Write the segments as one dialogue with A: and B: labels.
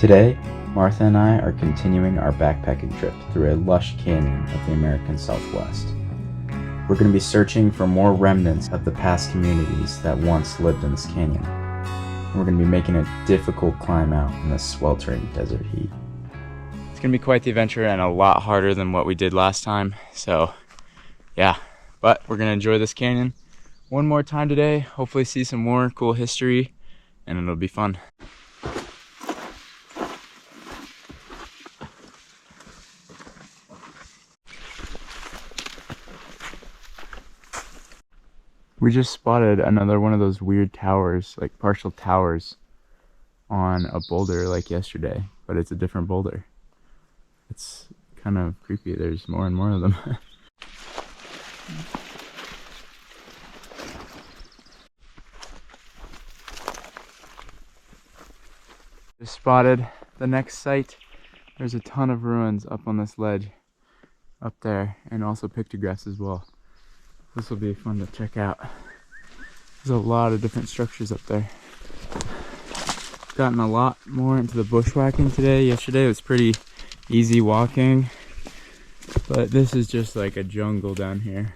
A: Today, Martha and I are continuing our backpacking trip through a lush canyon of the American Southwest. We're going to be searching for more remnants of the past communities that once lived in this canyon. We're going to be making a difficult climb out in the sweltering desert heat. It's going to be quite the adventure and a lot harder than what we did last time, so yeah. But we're going to enjoy this canyon one more time today, hopefully see some more cool history, and it'll be fun. We just spotted another one of those weird towers, like partial towers, on a boulder like yesterday, but it's a different boulder. It's kind of creepy. There's more and more of them. Just spotted the next site. There's a ton of ruins up on this ledge up there, and also pictographs as well. This will be fun to check out. There's a lot of different structures up there. Gotten a lot more into the bushwhacking today. Yesterday was pretty easy walking, but this is just like a jungle down here.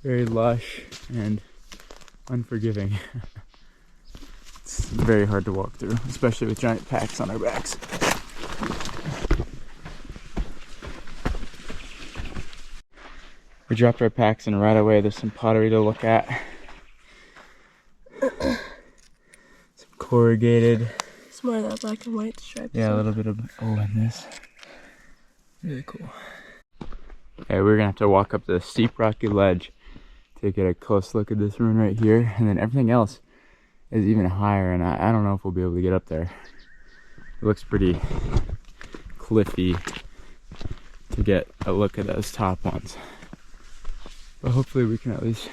A: Very lush and unforgiving. It's very hard to walk through, especially with giant packs on our backs. We dropped our packs and right away there's some pottery to look at. Some corrugated.
B: It's more of that black and white stripe.
A: Yeah, a little bit of, and this. Really cool. Okay, we're gonna have to walk up the steep rocky ledge to get a close look at this ruin right here, and then everything else is even higher, and I don't know if we'll be able to get up there. It looks pretty cliffy to get a look at those top ones. But hopefully we can at least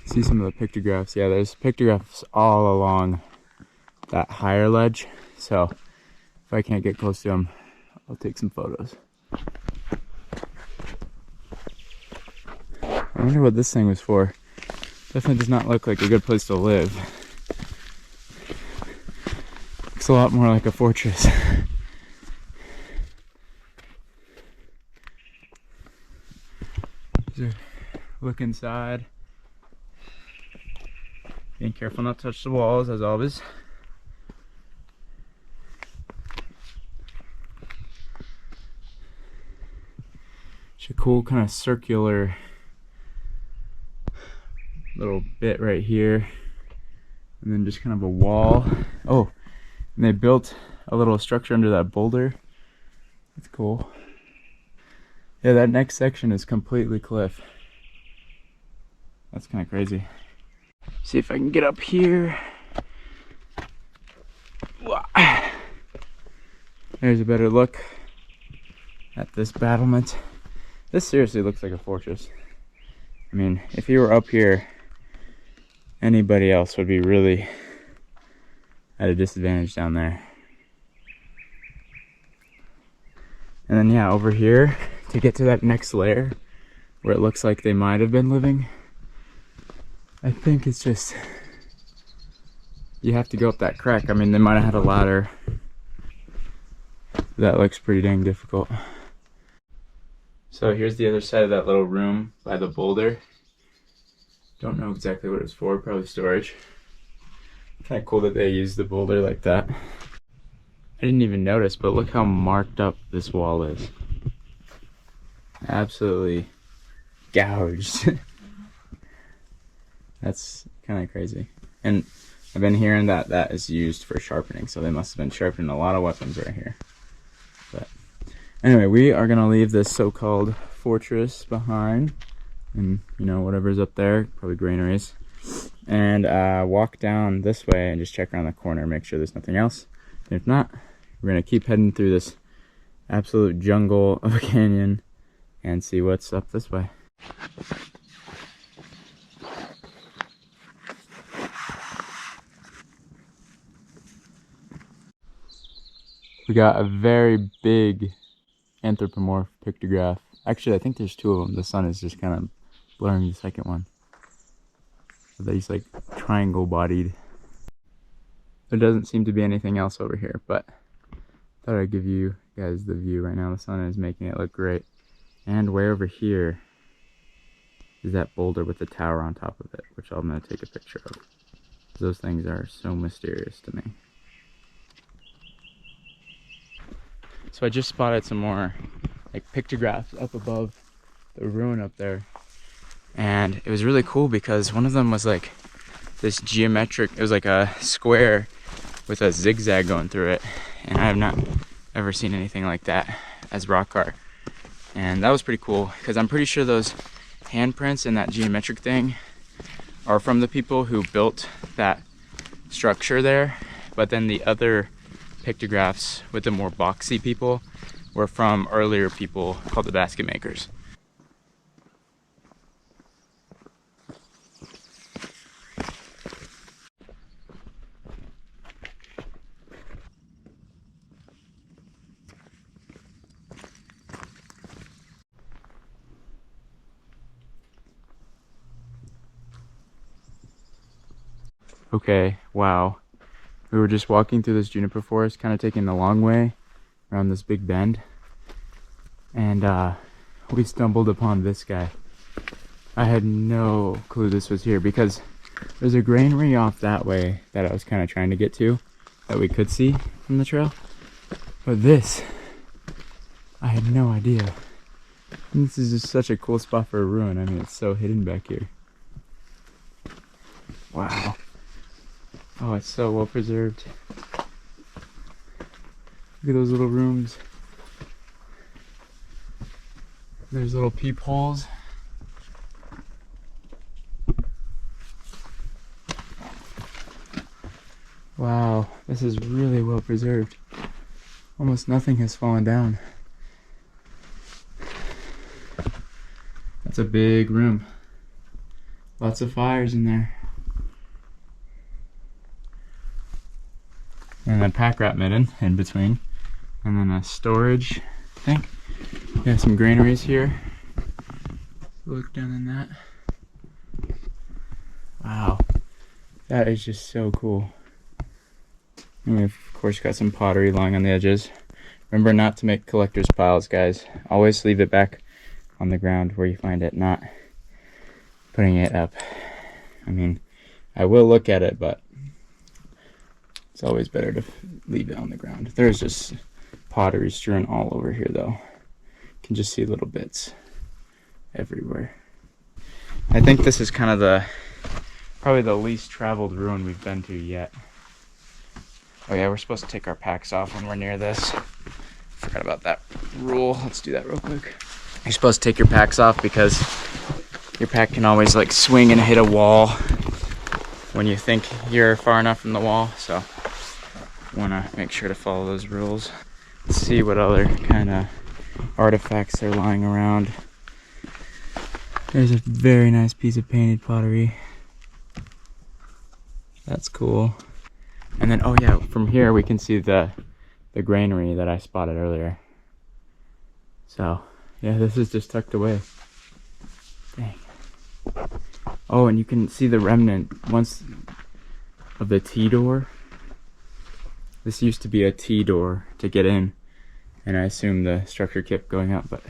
A: see some of the pictographs. Yeah, there's pictographs all along that higher ledge. So if I can't get close to them, I'll take some photos. I wonder what this thing was for. Definitely does not look like a good place to live. Looks a lot more like a fortress. Look inside. Being careful not to touch the walls, as always. It's a cool kind of circular little bit right here, and then just kind of a wall. Oh, and they built a little structure under that boulder. That's cool. Yeah, that next section is completely cliff. That's kind of crazy. See if I can get up here. There's a better look at this battlement. This seriously looks like a fortress. I mean, if you were up here, anybody else would be really at a disadvantage down there. And then yeah, over here, to get to that next layer, where it looks like they might have been living, I think it's just, you have to go up that crack. I mean, they might have had a ladder. That looks pretty dang difficult. So here's the other side of that little room by the boulder. Don't know exactly what it's for, probably storage. Kind of cool that they use the boulder like that. I didn't even notice, but look how marked up this wall is. Absolutely gouged. That's kind of crazy. And I've been hearing that that is used for sharpening, so they must have been sharpening a lot of weapons right here. But anyway, we are gonna leave this so-called fortress behind, and you know, whatever's up there, probably granaries, and walk down this way and just check around the corner, make sure there's nothing else. And if not, we're gonna keep heading through this absolute jungle of a canyon and see what's up this way. We got a very big anthropomorph pictograph. Actually, I think there's two of them. The sun is just kind of blurring the second one. So he's like triangle bodied. There doesn't seem to be anything else over here, but thought I'd give you guys the view right now. The sun is making it look great. And way over here is that boulder with the tower on top of it, which I'm going to take a picture of. Those things are so mysterious to me. So I just spotted some more like pictographs up above the ruin up there. And it was really cool because one of them was like this geometric, it was like a square with a zigzag going through it. And I have not ever seen anything like that as rock art. And that was pretty cool because I'm pretty sure those handprints and that geometric thing are from the people who built that structure there. But then the other pictographs with the more boxy people were from earlier people called the basket makers. Okay, wow. We were just walking through this juniper forest, kind of taking the long way around this big bend. And we stumbled upon this guy. I had no clue this was here because there's a granary off that way that I was kind of trying to get to that we could see from the trail. But this, I had no idea. And this is just such a cool spot for a ruin. I mean, it's so hidden back here. Wow. Oh, it's so well preserved. Look at those little rooms. There's little peepholes. Wow, this is really well preserved. Almost nothing has fallen down. That's a big room. Lots of fires in there. And a pack rat midden in between. And then a storage thing. We have some granaries here. Look down in that. Wow. That is just so cool. And we've of course got some pottery lying on the edges. Remember not to make collector's piles, guys. Always leave it back on the ground where you find it, not putting it up. I mean, I will look at it, but it's always better to leave it on the ground. There's just pottery strewn all over here though. You can just see little bits everywhere. I think this is kind of probably the least traveled ruin we've been to yet. Oh yeah, we're supposed to take our packs off when we're near this. Forgot about that rule. Let's do that real quick. You're supposed to take your packs off because your pack can always like swing and hit a wall when you think you're far enough from the wall. So want to make sure to follow those rules. Let's see what other kind of artifacts are lying around. There's a very nice piece of painted pottery. That's cool. And then, oh yeah, from here we can see the granary that I spotted earlier. So, yeah, this is just tucked away. Dang. Oh, and you can see the remnant once of the T-door. This used to be a T-door to get in, and I assume the structure kept going up, but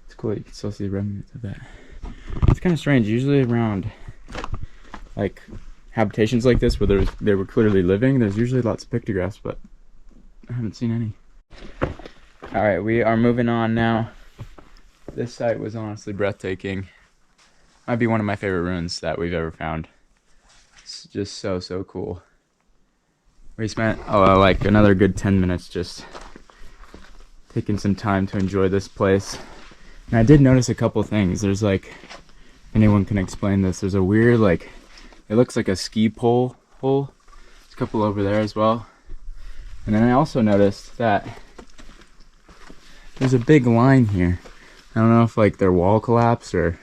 A: it's cool. You can still see remnants of that. It's kind of strange. Usually around like habitations like this where they were clearly living, there's usually lots of pictographs, but I haven't seen any. All right, we are moving on now. This site was honestly breathtaking. Might be one of my favorite ruins that we've ever found. It's just so cool. We spent like another good 10 minutes just taking some time to enjoy this place. And I did notice a couple things. There's like, if anyone can explain this, there's a weird like, it looks like a ski pole hole. There's a couple over there as well. And then I also noticed that there's a big line here. I don't know if like their wall collapsed or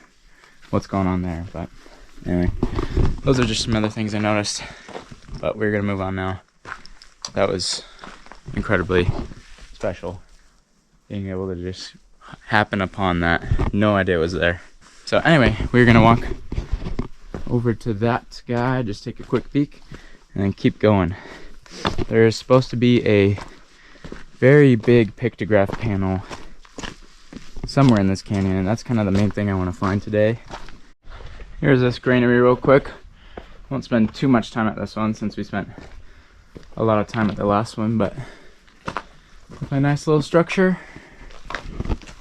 A: what's going on there, but anyway, those are just some other things I noticed. But we're gonna move on now. That was incredibly special, being able to just happen upon that. No idea it was there. So anyway, we're gonna walk over to that guy, just take a quick peek, and then keep going. There's supposed to be a very big pictograph panel somewhere in this canyon, and that's kind of the main thing I want to find today. Here's this granary real quick. Won't spend too much time at this one since we spent a lot of time at the last one, but a nice little structure.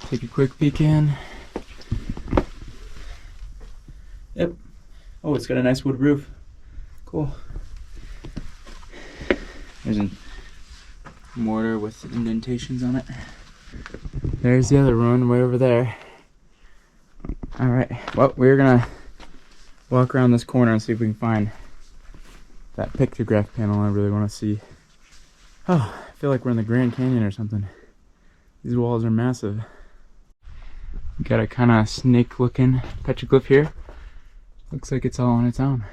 A: Take a quick peek in. Yep. Oh, it's got a nice wood roof. Cool. There's a mortar with indentations on it. There's the other ruin way over there. Alright, well, we're gonna walk around this corner and see if we can find that pictograph panel I really want to see. Oh, I feel like we're in the Grand Canyon or something. These walls are massive. Got a kind of snake looking petroglyph here. Looks like it's all on its own.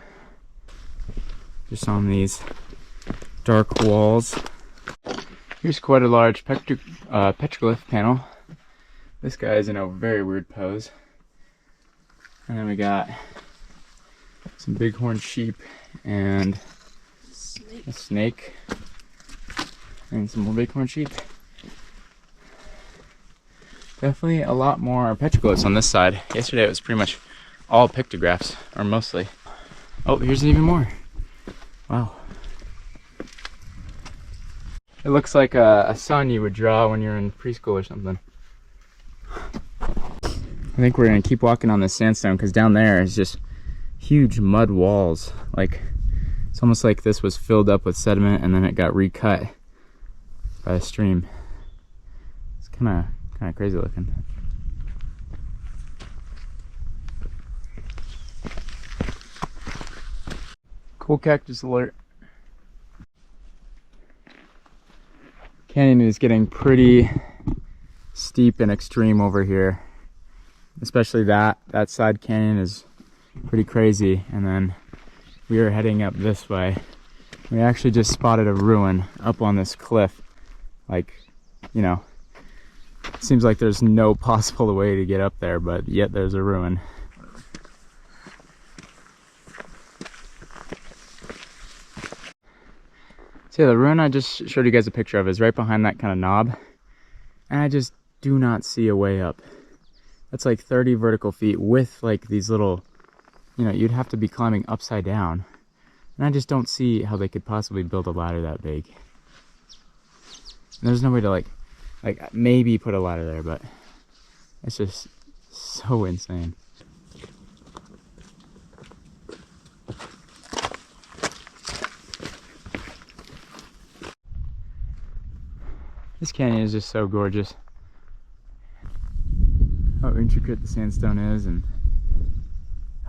A: Just on these dark walls. Here's quite a large petroglyph panel. This guy is in a very weird pose. And then we got some bighorn sheep and a snake. And some more bighorn sheep. Definitely a lot more petroglyphs on this side. Yesterday it was pretty much all pictographs, or mostly. Oh, here's even more. Wow. It looks like a sun you would draw when you're in preschool or something. I think we're gonna keep walking on this sandstone because down there is just huge mud walls. Like, it's almost like this was filled up with sediment and then it got recut by a stream. It's kind of crazy looking. Cool cactus alert. Canyon is getting pretty steep and extreme over here. Especially that side canyon is pretty crazy. And then we are heading up this way. We actually just spotted a ruin up on this cliff. Like, you know, it seems like there's no possible way to get up there, but yet there's a ruin. So yeah, the ruin I just showed you guys a picture of is right behind that kind of knob. And I just do not see a way up. That's like 30 vertical feet with like these little, you know, you'd have to be climbing upside down. And I just don't see how they could possibly build a ladder that big. And there's no way to like maybe put a ladder there, but it's just so insane. This canyon is just so gorgeous. How intricate the sandstone is, and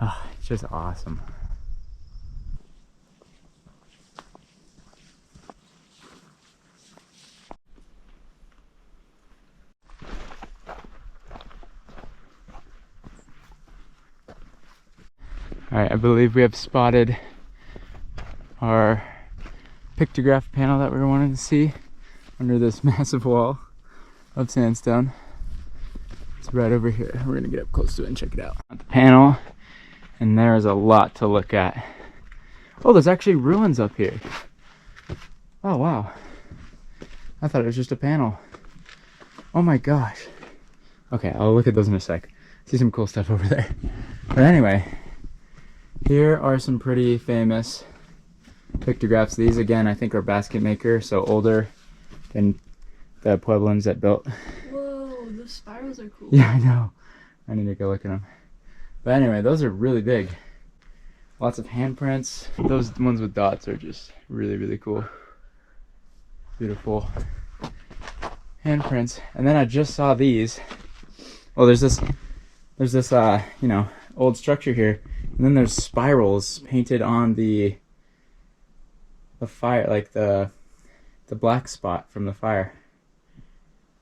A: it's just awesome. Alright, I believe we have spotted our pictograph panel that we were wanting to see under this massive wall of sandstone. It's right over here. We're gonna get up close to it and check it out. The panel, and there's a lot to look at. Oh, there's actually ruins up here. Oh wow. I thought it was just a panel. Oh my gosh. Okay, I'll look at those in a sec. See some cool stuff over there. But anyway, here are some pretty famous pictographs. These again I think are basket maker, so older than the Pueblans that built.
B: Whoa, the spirals are cool.
A: Yeah, I know. I need to go look at them. But anyway, those are really big. Lots of handprints. Those ones with dots are just really, really cool. Beautiful handprints. And then I just saw these. Well, there's this you know, old structure here. And then there's spirals painted on the fire, like the black spot from the fire,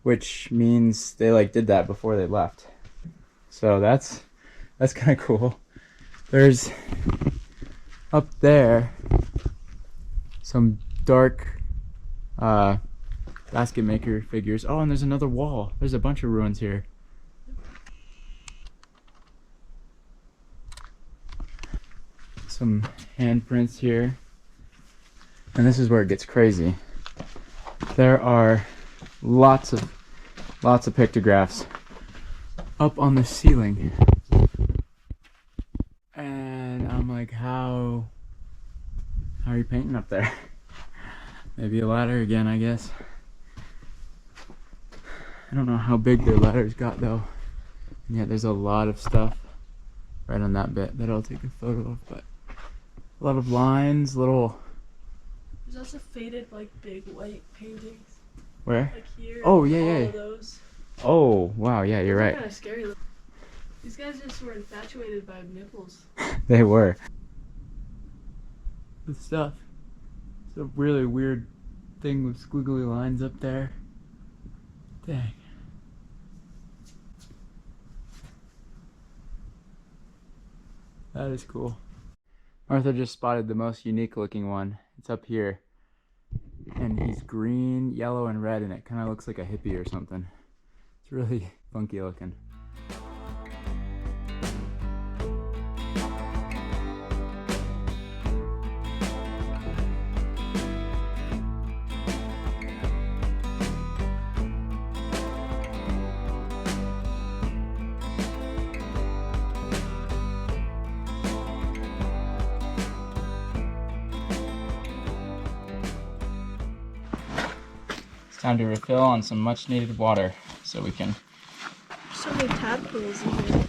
A: which means they like did that before they left. So that's kind of cool. There's up there some dark basket maker figures. Oh, and there's another wall. There's a bunch of ruins here. Some handprints here. And this is where it gets crazy. There are lots of pictographs up on the ceiling. And I'm like, how are you painting up there? Maybe a ladder again, I guess. I don't know how big their ladders got though. And yeah, there's a lot of stuff right on that bit that I'll take a photo of, but a lot of lines, little...
B: There's also faded, like, big white paintings.
A: Where?
B: Like here.
A: Oh, yeah,
B: all
A: yeah.
B: of those.
A: Oh, wow, yeah, you're right.
B: Kind of scary. These guys just were infatuated by nipples.
A: They were. The stuff. It's a really weird thing with squiggly lines up there. Dang. That is cool. Arthur just spotted the most unique looking one. It's up here. And he's green, yellow, and red, and it kind of looks like a hippie or something. It's really funky looking. Time to refill on some much needed water so we can...
B: There's so many tadpoles in here.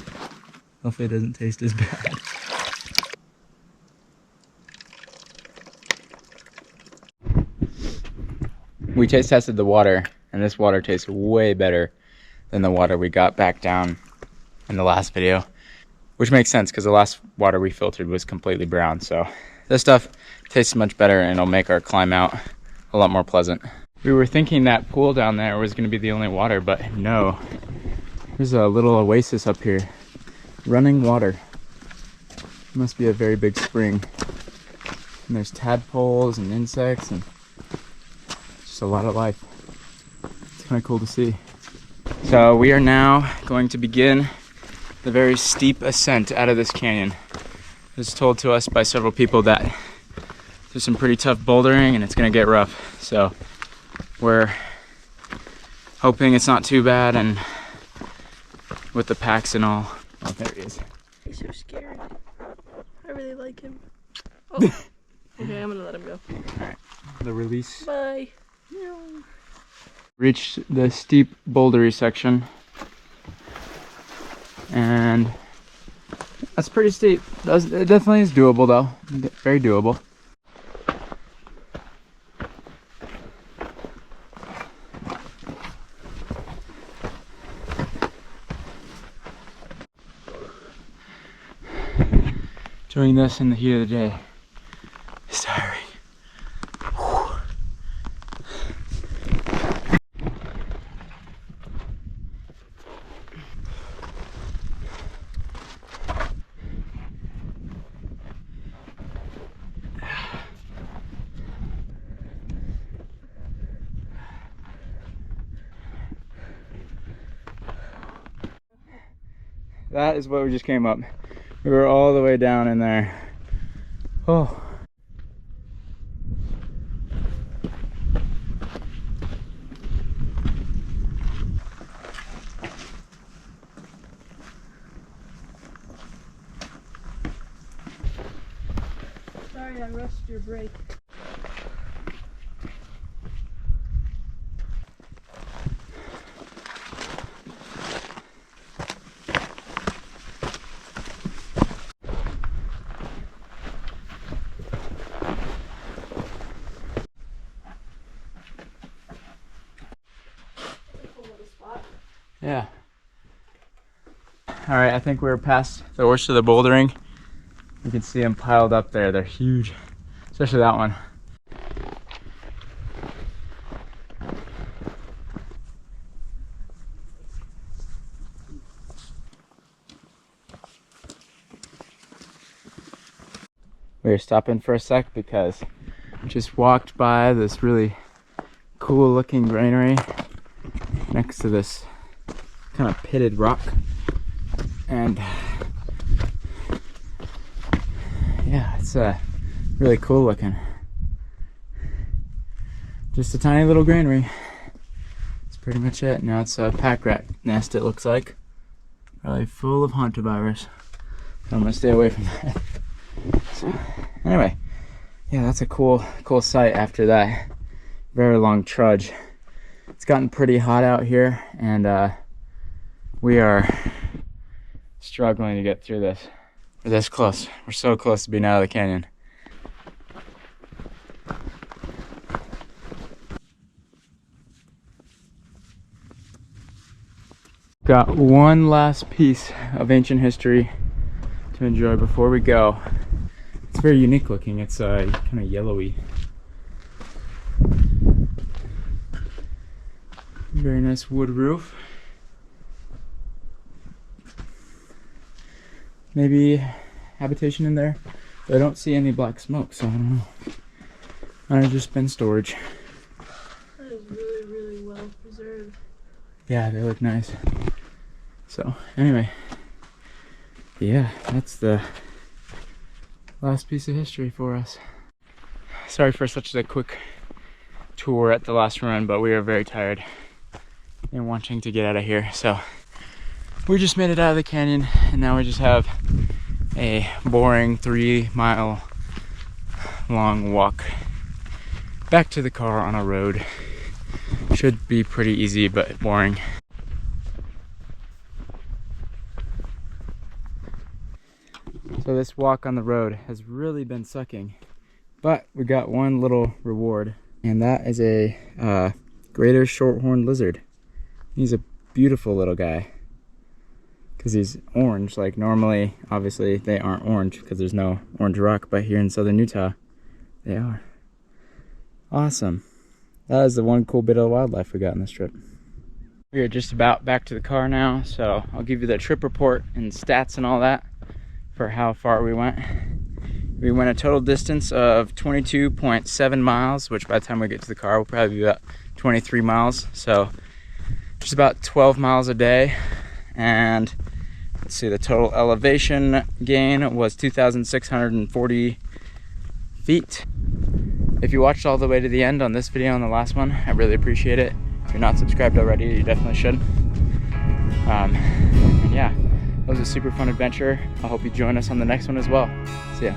A: Hopefully it doesn't taste as bad. We taste tested the water, and this water tastes way better than the water we got back down in the last video. Which makes sense because the last water we filtered was completely brown, so this stuff tastes much better and it'll make our climb out a lot more pleasant. We were thinking that pool down there was going to be the only water, but no. There's a little oasis up here. Running water. Must be a very big spring. And there's tadpoles and insects and just a lot of life. It's kind of cool to see. So we are now going to begin the very steep ascent out of this canyon. It was told to us by several people that there's some pretty tough bouldering and it's going to get rough. So we're hoping it's not too bad, and with the packs and all. Oh, there he is.
B: He's so scared. I really like him. Oh. Okay, I'm gonna let him go.
A: Alright, the release.
B: Bye.
A: Reached the steep bouldery section, and that's pretty steep. It definitely is doable though. Very doable. Doing this in the heat of the day is tiring. Whew. That is what we just came up. We were all the way down in there. Oh.
B: Sorry, I rushed your break.
A: Yeah. All right, I think we're past the worst of the bouldering. You can see them piled up there. They're huge, especially that one. We're stopping for a sec because we just walked by this really cool looking granary next to this kind of pitted rock, and yeah, it's really cool looking. Just a tiny little granary. That's pretty much it. Now it's a pack rat nest, it looks like. Probably full of hantavirus. So I'm gonna stay away from that. So, anyway, yeah, that's a cool sight after that very long trudge. It's gotten pretty hot out here, and we are struggling to get through this. We're this close. We're so close to being out of the canyon. Got one last piece of ancient history to enjoy before we go. It's very unique looking. It's kind of yellowy. Very nice wood roof. Maybe habitation in there. But I don't see any black smoke, so I don't know. Might have just been storage.
B: That is really, really well preserved.
A: Yeah, they look nice. So, anyway. Yeah, that's the last piece of history for us. Sorry for such a quick tour at the last run, but we are very tired and wanting to get out of here. So we just made it out of the canyon, and now we just have a boring 3-mile long walk back to the car on a road. Should be pretty easy, but boring. So this walk on the road has really been sucking, but we got one little reward, and that is a greater shorthorn lizard. He's a beautiful little guy because he's orange. Like normally, obviously they aren't orange because there's no orange rock, but here in southern Utah they are. Awesome. That is the one cool bit of wildlife we got on this trip. We are just about back to the car now, so I'll give you the trip report and stats and all that for how far we went. We went a total distance of 22.7 miles, which by the time we get to the car will probably be about 23 miles. So just about 12 miles a day. And let's see, the total elevation gain was 2,640 feet. If you watched all the way to the end on this video and the last one, I really appreciate it. If you're not subscribed already, you definitely should. And yeah, it was a super fun adventure. I hope you join us on the next one as well. See ya.